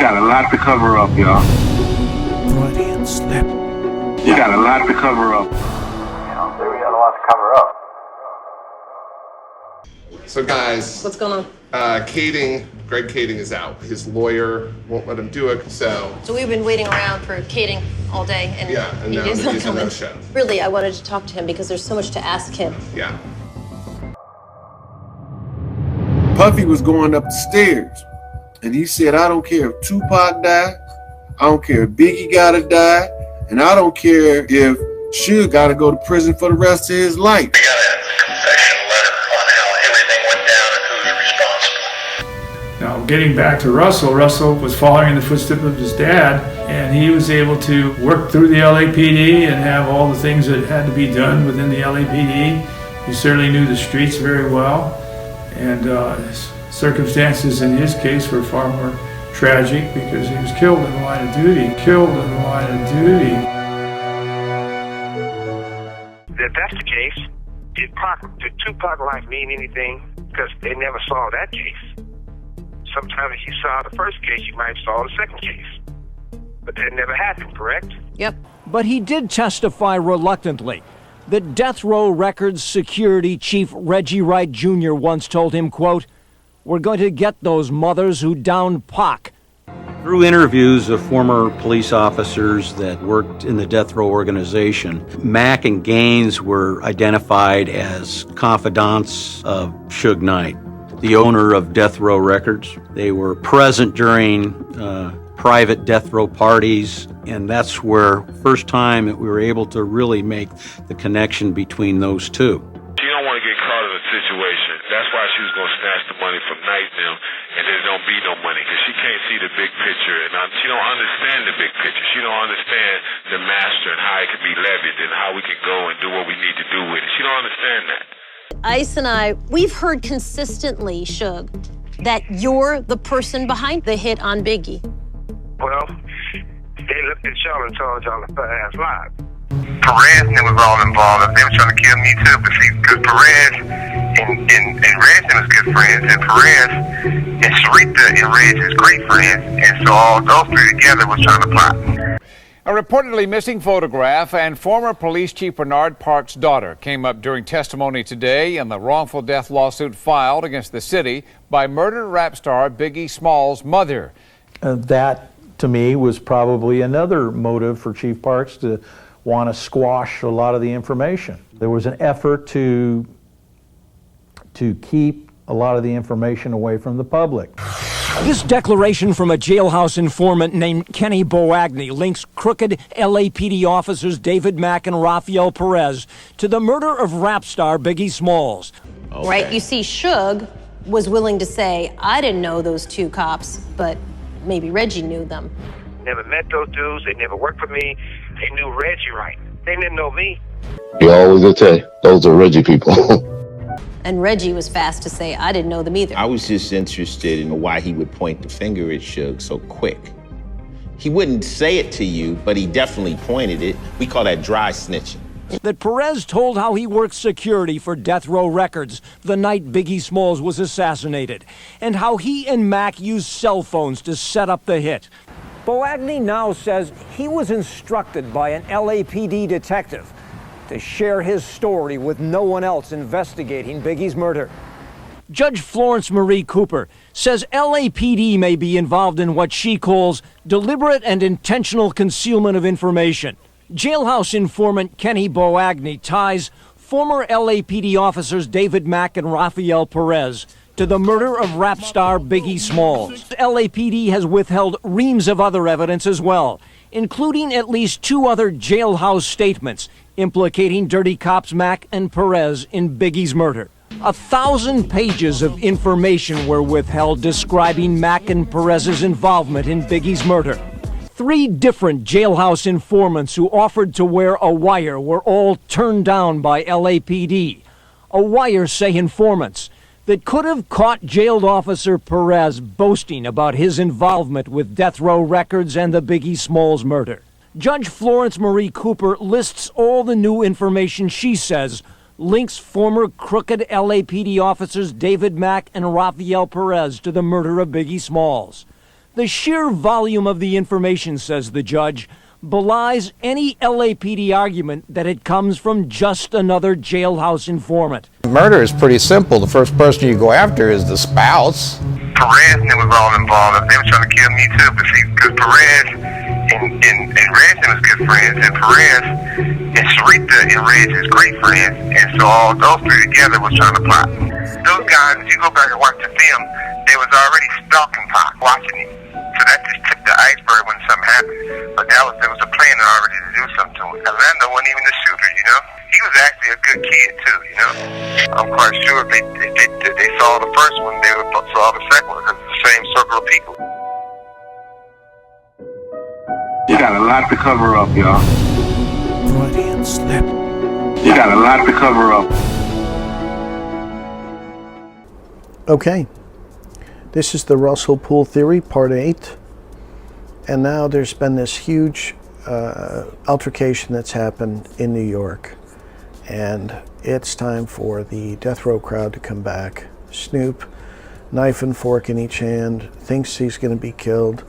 got a lot to cover up, y'all. Freudian slip. You got a lot to cover up. We got a lot to cover up. So guys, what's going on? Greg Kading is out. His lawyer won't let him do it, so we've been waiting around for Kading all day, and and now he's not he's a coming. no-show. Really, I wanted to talk to him because there's so much to ask him. Yeah. Puffy was going up the stairs, and he said, I don't care if Tupac died, I don't care if Biggie gotta die, and I don't care if Suge gotta go to prison for the rest of his life. We got a confession letter on how everything went down and who's responsible. Now, getting back to Russell was following in the footsteps of his dad, and he was able to work through the LAPD and have all the things that had to be done within the LAPD. He certainly knew the streets very well, and circumstances in his case were far more tragic because he was killed in the line of duty. If that's the case, did Tupac life mean anything? Because they never saw that case. Sometimes if you saw the first case, you might have saw the second case. But that never happened, correct? Yep. But he did testify reluctantly. The Death Row Records security chief Reggie Wright Jr. once told him, quote, "We're going to get those mothers who downed Pac." Through interviews of former police officers that worked in the Death Row organization, Mack and Gaines were identified as confidants of Suge Knight, the owner of Death Row Records. They were present during private death row parties, and that's where first time that we were able to really make the connection between those two. She don't want to get caught in a situation. That's why she was going to snatch the money from Knight and them, and there don't be no money, because she can't see the big picture, and she don't understand the big picture. She don't understand the master and how it can be levied and how we can go and do what we need to do with it. She don't understand that. Ice and I, we've heard consistently, Suge, that you're the person behind the hit on Biggie. Well, they looked at y'all and told y'all a fat-ass lie. Perez and them was all involved. They were trying to kill me too, but see, because Perez and Reg was good friends, and Perez and Sarita and Reg is great friends, and so all those three together was trying to plot. A reportedly missing photograph and former police chief Bernard Park's daughter came up during testimony today in the wrongful death lawsuit filed against the city by murdered rap star Biggie Smalls' mother. That, to me, was probably another motive for Chief Parks to want to squash a lot of the information. There was an effort to keep a lot of the information away from the public. This declaration from a jailhouse informant named Kenny Boagni links crooked LAPD officers David Mack and Rafael Perez to the murder of rap star Biggie Smalls. Okay. Right? You see, Suge was willing to say, I didn't know those two cops, but maybe Reggie knew them. Never met those dudes. They never worked for me. They knew Reggie right. They didn't know me. You always would say, those are Reggie people. And Reggie was fast to say, I didn't know them either. I was just interested in why he would point the finger at Suge so quick. He wouldn't say it to you, but he definitely pointed it. We call that dry snitching. That Perez told how he worked security for Death Row Records the night Biggie Smalls was assassinated, and how he and Mack used cell phones to set up the hit. Boagni now says he was instructed by an LAPD detective to share his story with no one else investigating Biggie's murder. Judge Florence Marie Cooper says LAPD may be involved in what she calls deliberate and intentional concealment of information. Jailhouse informant Kenny Boagni ties former LAPD officers David Mack and Rafael Perez to the murder of rap star Biggie Smalls. LAPD has withheld reams of other evidence as well, including at least 2 other jailhouse statements implicating dirty cops Mack and Perez in Biggie's murder. 1,000 pages of information were withheld describing Mack and Perez's involvement in Biggie's murder. 3 different jailhouse informants who offered to wear a wire were all turned down by LAPD. A wire, say informants, that could have caught jailed officer Perez boasting about his involvement with Death Row Records and the Biggie Smalls murder. Judge Florence Marie Cooper lists all the new information she says links former crooked LAPD officers David Mack and Rafael Perez to the murder of Biggie Smalls. The sheer volume of the information, says the judge, belies any LAPD argument that it comes from just another jailhouse informant. Murder is pretty simple. The first person you go after is the spouse. Perez and them was all involved. They were trying to kill me too, but see, because Perez and Reg was good friends, and Perez and Sarita and Reg is great friends, and so all those three together was trying to plot. Those guys, if you go back and watch the film, they was already stalking Pac, watching him. So that just tipped the iceberg when something happened. But there was a plan already to do something to him. Orlando wasn't even the shooter, you know. He was actually a good kid too, you know. I'm quite sure if they saw the first one, they would saw the second one because it's the same circle of people. You got a lot to cover up, y'all. Freudian slip. You got a lot to cover up. Okay. This is the Russell Poole Theory, Part 8. And now there's been this huge altercation that's happened in New York. And it's time for the death row crowd to come back. Snoop, knife and fork in each hand, thinks he's going to be killed,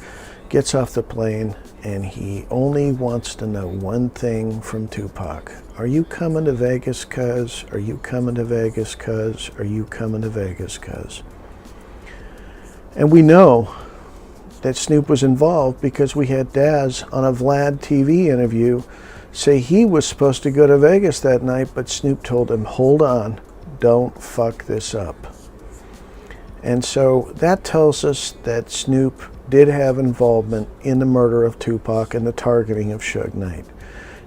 gets off the plane, and he only wants to know one thing from Tupac. Are you coming to Vegas, cuz? Are you coming to Vegas, cuz? Are you coming to Vegas, cuz? And we know that Snoop was involved because we had Daz on a Vlad TV interview say he was supposed to go to Vegas that night, but Snoop told him, hold on, don't fuck this up. And so that tells us that Snoop did have involvement in the murder of Tupac and the targeting of Suge Knight.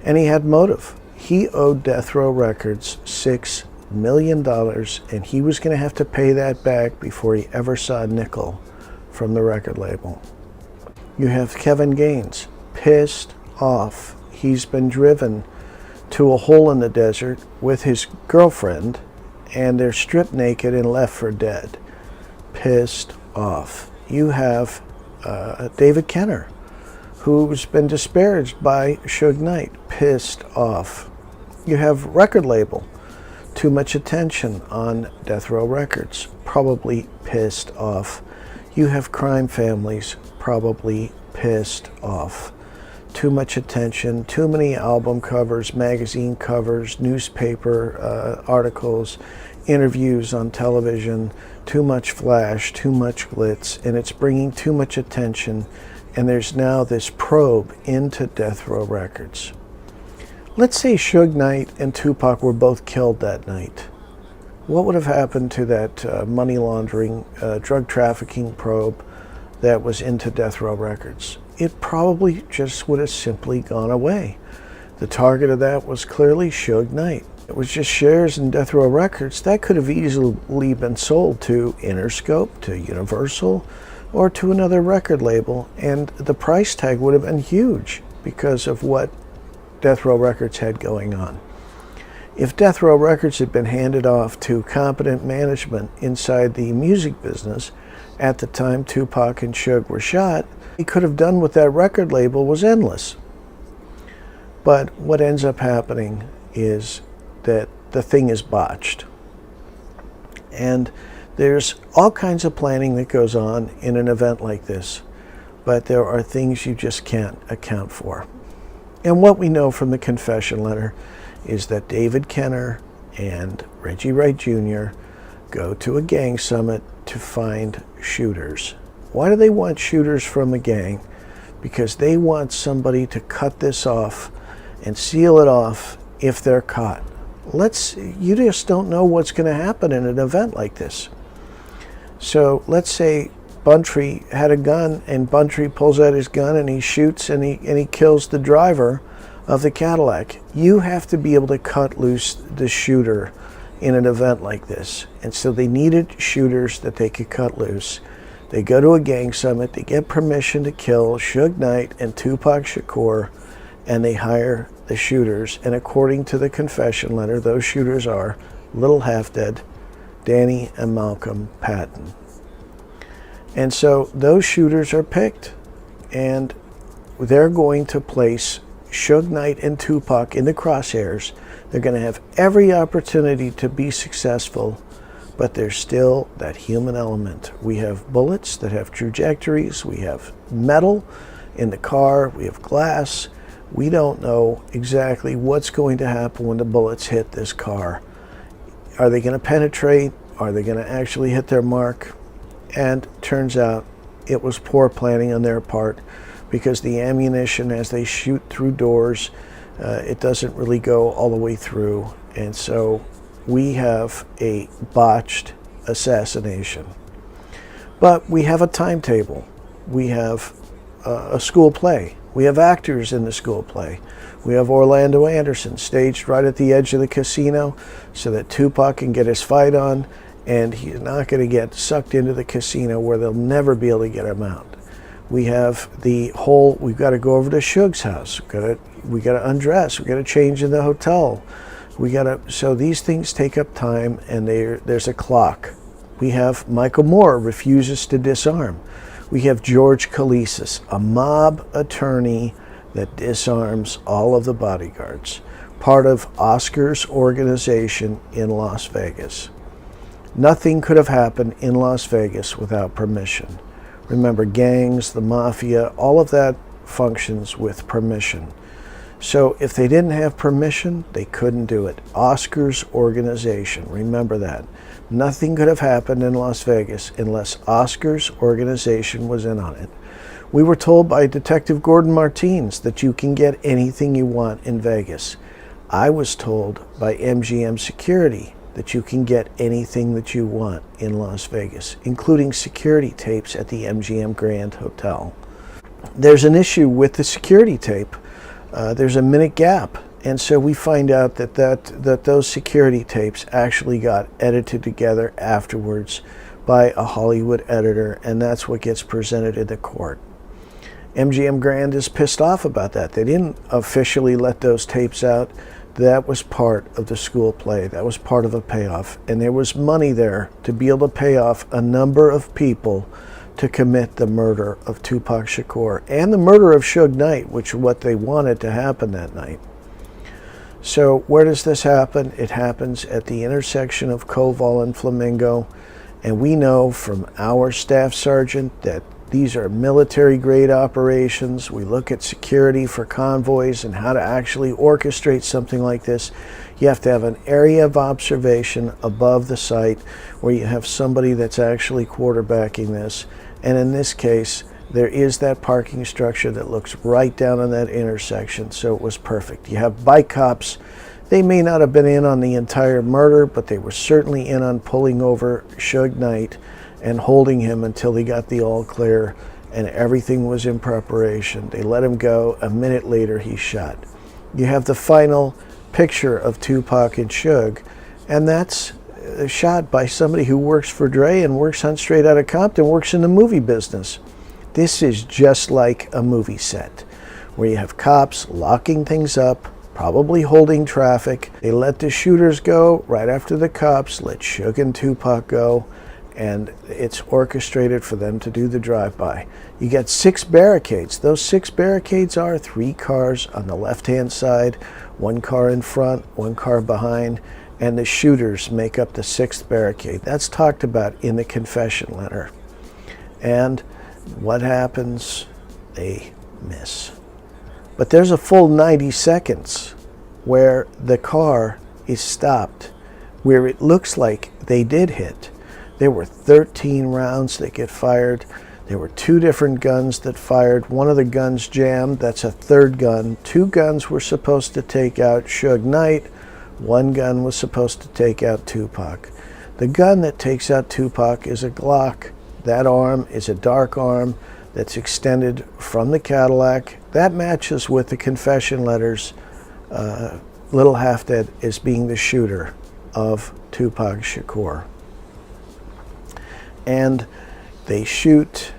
And he had motive. He owed Death Row Records $6 million, and he was going to have to pay that back before he ever saw a nickel from the record label. You have Kevin Gaines, pissed off. He's been driven to a hole in the desert with his girlfriend, and they're stripped naked and left for dead. Pissed off. You have David Kenner, who's been disparaged by Suge Knight. Pissed off. You have record label. Too much attention on Death Row Records. Probably pissed off. You have crime families. Probably pissed off. Too much attention, too many album covers, magazine covers, newspaper articles, interviews on television, too much flash, too much glitz, and it's bringing too much attention, and there's now this probe into Death Row Records. Let's say Suge Knight and Tupac were both killed that night. What would have happened to that money laundering, drug trafficking probe that was into Death Row Records? It probably just would have simply gone away. The target of that was clearly Suge Knight. It was just shares in Death Row Records. That could have easily been sold to Interscope, to Universal, or to another record label, and the price tag would have been huge because of what Death Row Records had going on. If Death Row Records had been handed off to competent management inside the music business at the time Tupac and Suge were shot, he could have done with that record label was endless. But what ends up happening is that the thing is botched. And there's all kinds of planning that goes on in an event like this, but there are things you just can't account for. And what we know from the confession letter is that David Kenner and Reggie Wright Jr. go to a gang summit to find shooters. Why do they want shooters from a gang? Because they want somebody to cut this off and seal it off if they're caught. You just don't know what's going to happen in an event like this. So let's say Buntry had a gun and Buntry pulls out his gun and he shoots and he kills the driver of the Cadillac. You have to be able to cut loose the shooter in an event like this. And so they needed shooters that they could cut loose. They go to a gang summit, they get permission to kill Suge Knight and Tupac Shakur, and they hire the shooters. And according to the confession letter, those shooters are Little Half Dead, Danny and Malcolm Patton. And so those shooters are picked, and they're going to place Suge Knight and Tupac in the crosshairs. They're going to have every opportunity to be successful, but there's still that human element. We have bullets that have trajectories. We have metal in the car. We have glass. We don't know exactly what's going to happen when the bullets hit this car. Are they going to penetrate? Are they going to actually hit their mark? And turns out it was poor planning on their part, because the ammunition, as they shoot through doors, it doesn't really go all the way through. And so we have a botched assassination. But we have a timetable. We have a school play. We have actors in the school play. We have Orlando Anderson staged right at the edge of the casino so that Tupac can get his fight on, and he's not going to get sucked into the casino where they'll never be able to get him out. We have the whole, we've got to go over to Suge's house. We got to undress. We got to change in the hotel. So these things take up time, and there's a clock. We have Michael Moore refuses to disarm. We have George Kalisis, a mob attorney that disarms all of the bodyguards, part of Oscar's organization in Las Vegas. Nothing could have happened in Las Vegas without permission. Remember, gangs, the mafia, all of that functions with permission. So if they didn't have permission, they couldn't do it. Oscar's organization, remember that. Nothing could have happened in Las Vegas unless Oscar's organization was in on it. We were told by Detective Gordon Martins that you can get anything you want in Vegas. I was told by MGM Security that you can get anything that you want in Las Vegas, including security tapes at the MGM Grand Hotel. There's an issue with the security tape. There's a minute gap, and so we find out that those security tapes actually got edited together afterwards by a Hollywood editor, and that's what gets presented in the court. MGM Grand is pissed off about that. They didn't officially let those tapes out. That was part of the school play. That was part of a payoff. And there was money there to be able to pay off a number of people to commit the murder of Tupac Shakur and the murder of Suge Knight, which is what they wanted to happen that night. So where does this happen? It happens at the intersection of Koval and Flamingo. And we know from our staff sergeant that these are military-grade operations. We look at security for convoys and how to actually orchestrate something like this. You have to have an area of observation above the site where you have somebody that's actually quarterbacking this. And in this case, there is that parking structure that looks right down on that intersection, so it was perfect. You have bike cops. They may not have been in on the entire murder, but they were certainly in on pulling over Suge Knight and holding him until he got the all clear, and everything was in preparation. They let him go. A minute later, he's shot. You have the final picture of Tupac and Suge, and that's shot by somebody who works for Dre and works on Straight Outta Compton, works in the movie business. This is just like a movie set, where you have cops locking things up, probably holding traffic. They let the shooters go right after the cops let Suge and Tupac go, and it's orchestrated for them to do the drive-by. You get 6 barricades. Those 6 barricades are 3 cars on the left-hand side, 1 car in front, 1 car behind, and the shooters make up the 6th barricade. That's talked about in the confession letter. And what happens? They miss. But there's a full 90 seconds where the car is stopped, where it looks like they did hit. There were 13 rounds that get fired. There were 2 different guns that fired. One of the guns jammed. That's a 3rd gun. 2 guns were supposed to take out Suge Knight. 1 gun was supposed to take out Tupac. The gun that takes out Tupac is a Glock. That arm is a dark arm that's extended from the Cadillac. That matches with the confession letters. Little Half Dead is being the shooter of Tupac Shakur. And they shoot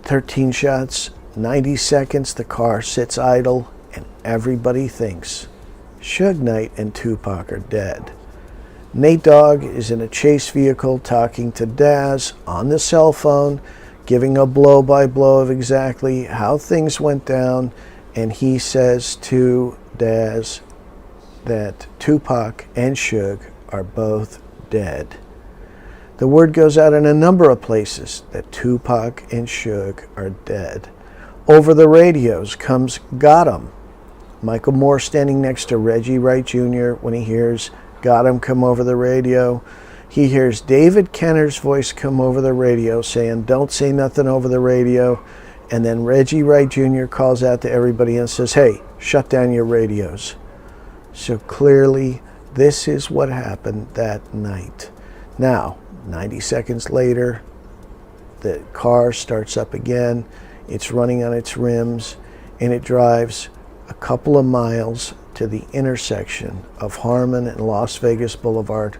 13 shots, 90 seconds, the car sits idle, and everybody thinks Suge Knight and Tupac are dead. Nate Dogg is in a chase vehicle talking to Daz on the cell phone, giving a blow-by-blow of exactly how things went down, and he says to Daz that Tupac and Suge are both dead. The word goes out in a number of places that Tupac and Suge are dead. Over the radios comes "Got 'em." Michael Moore standing next to Reggie Wright Jr. when he hears "Got 'em" come over the radio. He hears David Kenner's voice come over the radio saying, "Don't say nothing over the radio." And then Reggie Wright Jr. calls out to everybody and says, "Hey, shut down your radios." So clearly, this is what happened that night. Now, 90 seconds later, the car starts up again. It's running on its rims, and it drives a couple of miles to the intersection of Harmon and Las Vegas Boulevard,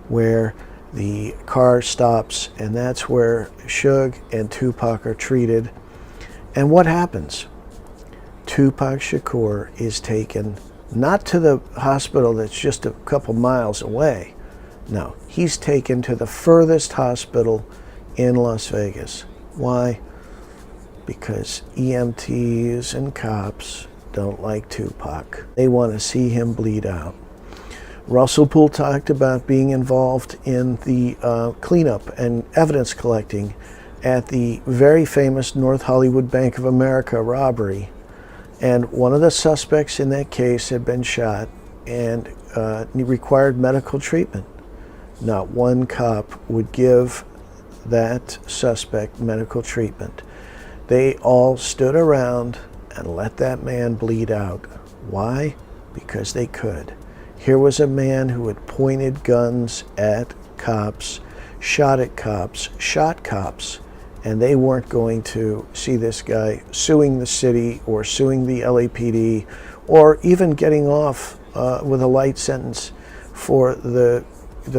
where the car stops, and that's where Suge and Tupac are treated. And what happens? Tupac Shakur is taken not to the hospital that's just a couple miles away. No, he's taken to the furthest hospital in Las Vegas. Why? Because EMTs and cops don't like Tupac. They want to see him bleed out. Russell Poole talked about being involved in the cleanup and evidence collecting at the very famous North Hollywood Bank of America robbery. And one of the suspects in that case had been shot and required medical treatment. Not one cop would give that suspect medical treatment. They all stood around and let that man bleed out. Why? Because they could. Here was a man who had pointed guns at cops, shot at cops, shot cops, and they weren't going to see this guy suing the city or suing the LAPD or even getting off with a light sentence for the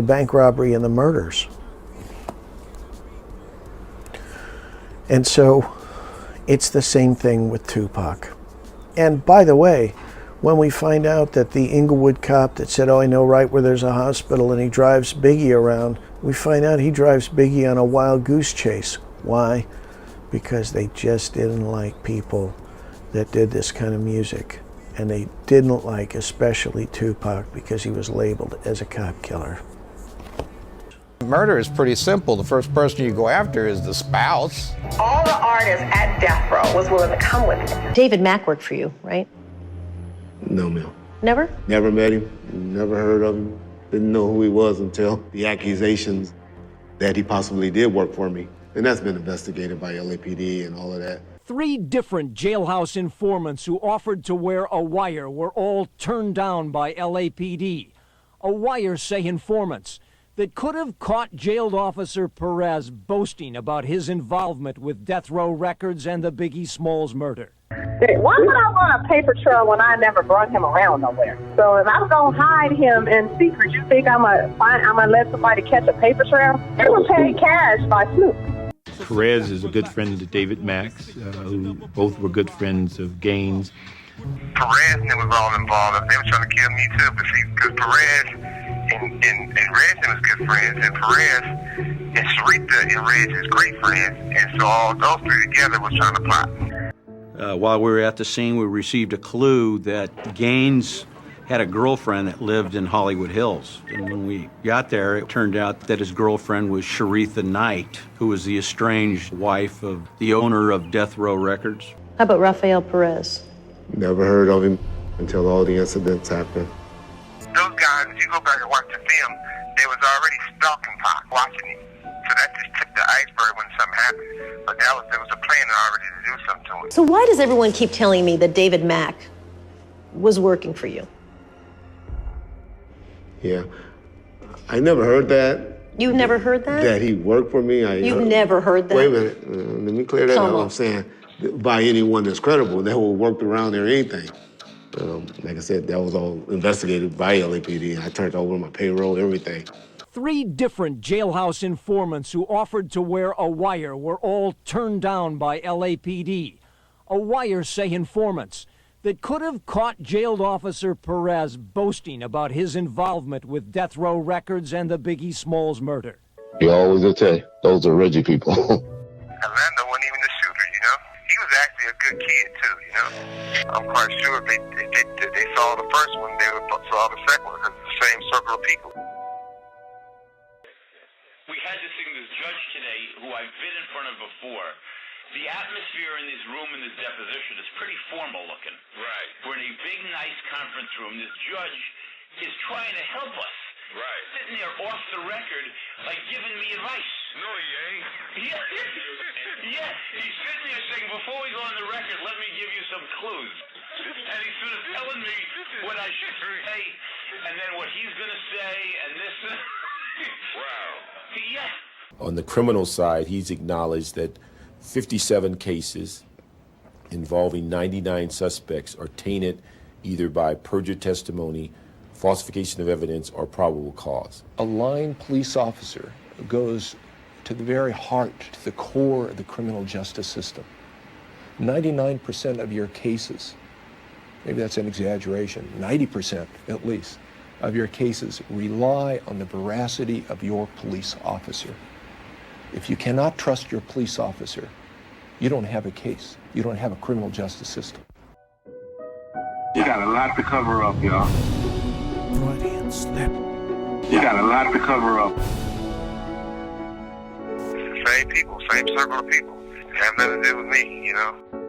bank robbery and the murders. And so it's the same thing with Tupac. And by the way, when we find out that the Inglewood cop that said, "Oh, I know right where there's a hospital," and he drives Biggie around, we find out he drives Biggie on a wild goose chase. Why? Because they just didn't like people that did this kind of music. And they didn't like especially Tupac because he was labeled as a cop killer. Murder is pretty simple. The first person you go after is the spouse. All the artists at Death Row was willing to come with me. David Mack worked for you, right? No, ma'am. Never? Never met him, never heard of him. Didn't know who he was until the accusations that he possibly did work for me. And that's been investigated by LAPD and all of that. 3 different jailhouse informants who offered to wear a wire were all turned down by LAPD. A wire, say informants, that could have caught jailed Officer Perez boasting about his involvement with Death Row Records and the Biggie Smalls murder. Why would I want a paper trail when I never brought him around nowhere? So if I'm going to hide him in secret, you think I'm gonna let somebody catch a paper trail? They were paid cash by Snoop. Perez is a good friend to David Max, who both were good friends of Gaines. Perez and them was all involved. They were trying to kill me too, but see, because Perez and Reg was good friends, and Perez and Sharita and Reg is great friends, and so all those 3 together was trying to plot. While we were at the scene, we received a clue that Gaines had a girlfriend that lived in Hollywood Hills. And when we got there, it turned out that his girlfriend was Sharitha Knight, who was the estranged wife of the owner of Death Row Records. How about Rafael Perez? Never heard of him until all the incidents happened. Those guys, if you go back and watch the film, they was already stalking Pac, watching him. So that just tipped the iceberg when something happened. But there was a plan already to do something to it. So why does everyone keep telling me that David Mack was working for you? Yeah. I never heard that. You've never heard that? That he worked for me. You've never heard that? Wait a minute. Let me clear that up. I'm saying by anyone that's credible, that will work around there or anything. Like I said, that was all investigated by LAPD. I turned over my payroll, everything. 3 different jailhouse informants who offered to wear a wire were all turned down by LAPD. A wire, say informants, that could have caught jailed Officer Perez boasting about his involvement with Death Row Records and the Biggie Smalls murder. You always say, those are Reggie people. Orlando wasn't even the shooter, you know? He was actually a good kid, too, you know? I'm quite sure they saw the first one, they saw the second one, because it's the same circle of people. We had to see judge today who I've been in front of before. The atmosphere in this room in this deposition is pretty formal looking. Right. We're in a big, nice conference room. This judge is trying to help us. Right. Sitting there off the record, like giving me advice. No, he ain't. Yeah, he's sitting there saying, before we go on the record, let me give you some clues. And he's sort of telling me what I should say, and then what he's going to say, and this. Wow. Yeah. On the criminal side, he's acknowledged that 57 cases involving 99 suspects are tainted either by perjured testimony, falsification of evidence, or probable cause. A line police officer goes to the very heart, to the core of the criminal justice system. 99% of your cases, maybe that's an exaggeration, 90% at least, of your cases rely on the veracity of your police officer. If you cannot trust your police officer, you don't have a case. You don't have a criminal justice system. You got a lot to cover up, y'all. Freudian slip. You got a lot to cover up. It's the same people, same circle of people. Have nothing to do with me, you know?